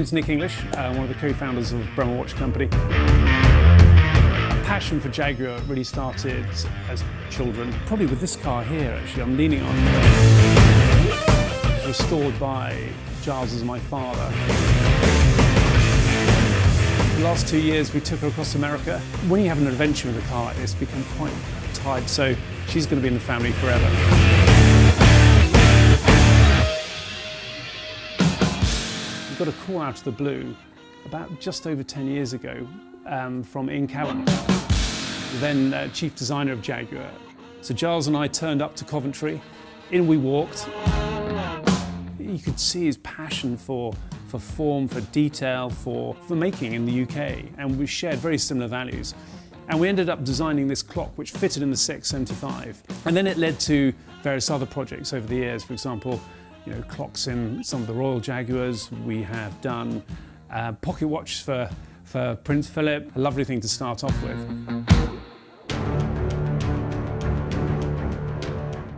name's Nick English, one of the co-founders of BREMONT Watch Company. A passion for Jaguar really started as children, probably with this car here actually I'm leaning on. It was restored by Giles as my father. The last 2 years we took her across America. When you have an adventure with a car like this, you become quite tied, so she's going to be in the family forever. We got a call out of the blue about just over 10 years ago from Ian Callum, then chief designer of Jaguar. So Giles and I turned up to Coventry, in we walked. You could see his passion for form, for detail, for making in the UK, and we shared very similar values. And we ended up designing this clock which fitted in the CX-75. And then it led to various other projects over the years. For example, clocks in some of the Royal Jaguars. We have done pocket watch for Prince Philip, a lovely thing to start off with.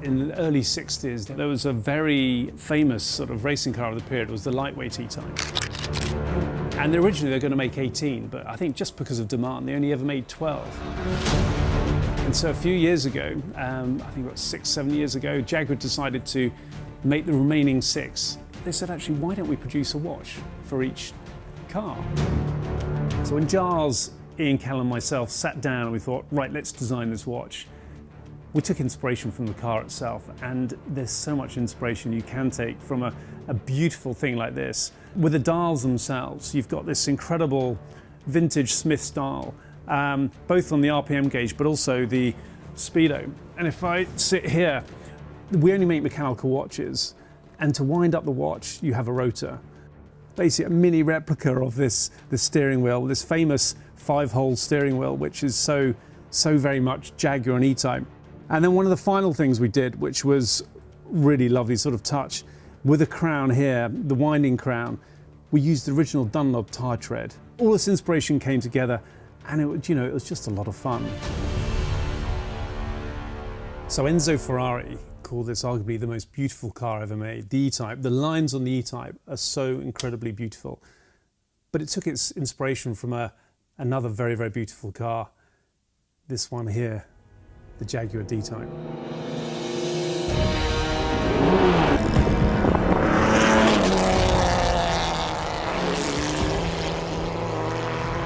In the early 60s, there was a very famous sort of racing car of the period. It was the lightweight E-Type. And originally they were going to make 18, but I think just because of demand, they only ever made 12. And so a few years ago, I think about 6-7 years ago, Jaguar decided to make the remaining 6. They said, actually, why don't we produce a watch for each car? So when Giles, Ian Callum and myself sat down and we thought, right, let's design this watch, we took inspiration from the car itself, and there's so much inspiration you can take from a beautiful thing like this. With the dials themselves, you've got this incredible vintage Smith's dial, both on the RPM gauge but also the speedo. And if I sit here, we only make mechanical watches, and to wind up the watch you have a rotor. Basically a mini replica of this steering wheel, this famous 5-hole steering wheel, which is so very much Jaguar and E-Type. And then one of the final things we did, which was really lovely sort of touch, with the crown here, the winding crown, we used the original Dunlop tire tread. All this inspiration came together, and it was just a lot of fun. So Enzo Ferrari called this arguably the most beautiful car ever made. The E-Type, the lines on the E-Type are so incredibly beautiful. But it took its inspiration from another very, very beautiful car, this one here, the Jaguar D-Type.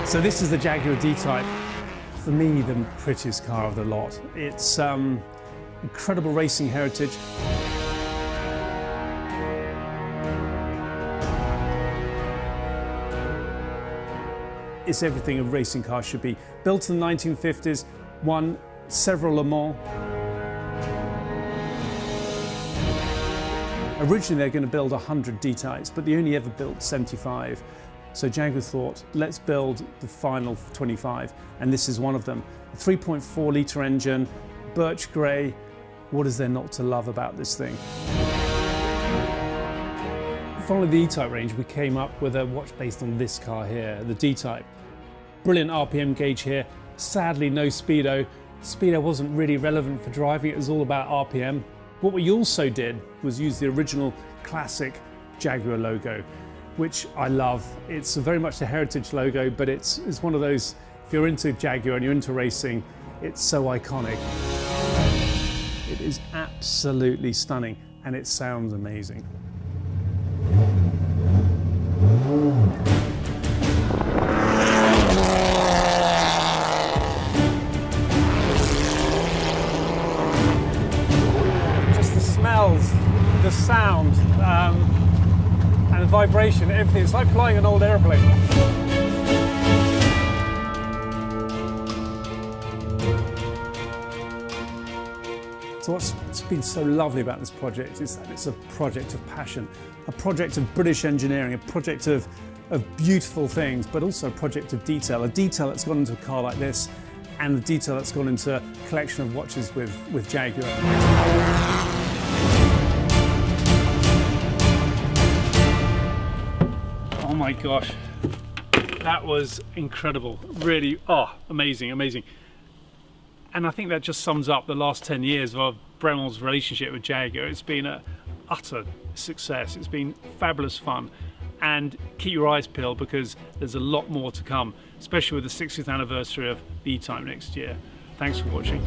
So this is the Jaguar D-Type. For me, the prettiest car of the lot. It's incredible racing heritage. It's everything a racing car should be. Built in the 1950s, won several Le Mans. Originally they're going to build 100 D-Types, but they only ever built 75. So Jaguar thought, let's build the final 25, and this is one of them. A 3.4 litre engine, birch grey. What is there not to love about this thing? Following the E-Type range, we came up with a watch based on this car here, the D-Type. Brilliant RPM gauge here, sadly no speedo. Speedo wasn't really relevant for driving, it was all about RPM. What we also did was use the original classic Jaguar logo, which I love. It's very much the heritage logo, but it's one of those, if you're into Jaguar and you're into racing, it's so iconic. It is absolutely stunning, and it sounds amazing. Just the smells, the sound, and the vibration, everything. It's like flying an old airplane. So what's been so lovely about this project is that it's a project of passion, a project of British engineering, a project of beautiful things, but also a project of detail, a detail that's gone into a car like this, and the detail that's gone into a collection of watches with Jaguar. Oh my gosh, that was incredible. Really, amazing, amazing. And I think that just sums up the last 10 years of BREMONT's relationship with Jaguar. It's been a utter success. It's been fabulous fun, and keep your eyes peeled because there's a lot more to come, especially with the 60th anniversary of the E-Time next year. Thanks for watching.